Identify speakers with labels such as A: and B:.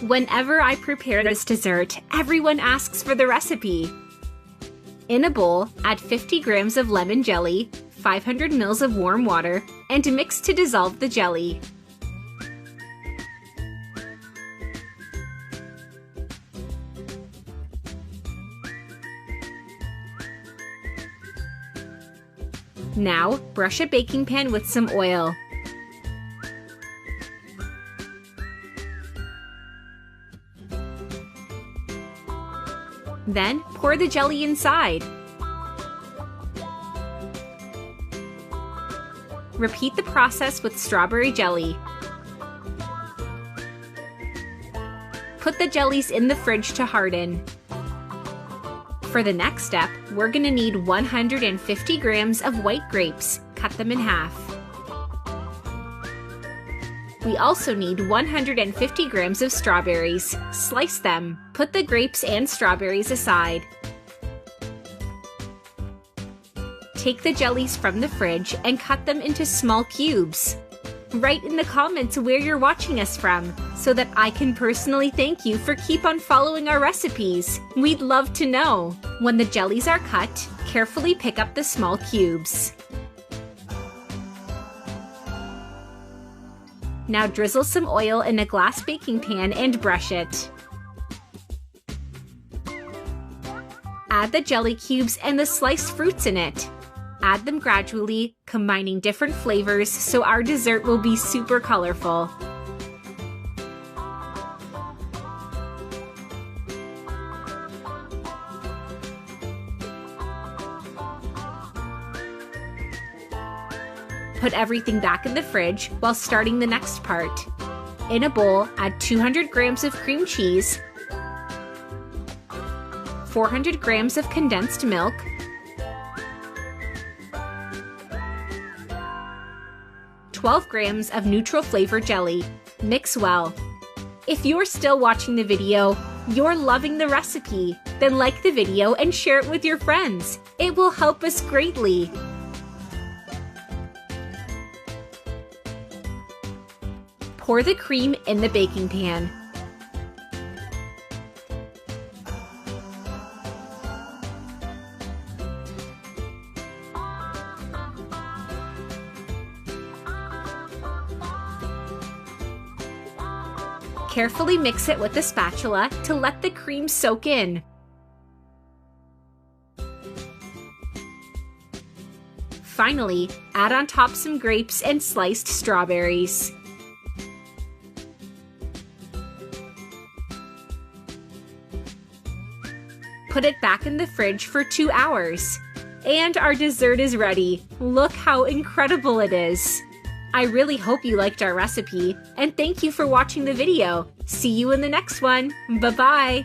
A: Whenever I prepare this dessert, everyone asks for the recipe. In a bowl, add 50 grams of lemon jelly, 500 ml of warm water, and mix to dissolve the jelly. Now, brush a baking pan with some oil. Then, pour the jelly inside. Repeat the process with strawberry jelly. Put the jellies in the fridge to harden. For the next step, we're going to need 150 grams of white grapes. Cut them in half. We also need 150 grams of strawberries. Slice them. Put the grapes and strawberries aside. Take the jellies from the fridge and cut them into small cubes. Write in the comments where you're watching us from, so that I can personally thank you for keep on following our recipes. We'd love to know. When the jellies are cut, carefully pick up the small cubes. Now drizzle some oil in a glass baking pan and brush it. Add the jelly cubes and the sliced fruits in it. Add them gradually, combining different flavors so our dessert will be super colorful. Put everything back in the fridge while starting the next part. In a bowl, add 200 grams of cream cheese, 400 grams of condensed milk, 12 grams of neutral flavor jelly. Mix well. If you're still watching the video, you're loving the recipe, then like the video and share it with your friends. It will help us greatly. Pour the cream in the baking pan. Carefully mix it with a spatula to let the cream soak in. Finally, add on top some grapes and sliced strawberries. Put it back in the fridge for 2 hours. And our dessert is ready. Look how incredible it is. I really hope you liked our recipe, and thank you for watching the video. See you in the next one. Bye-bye.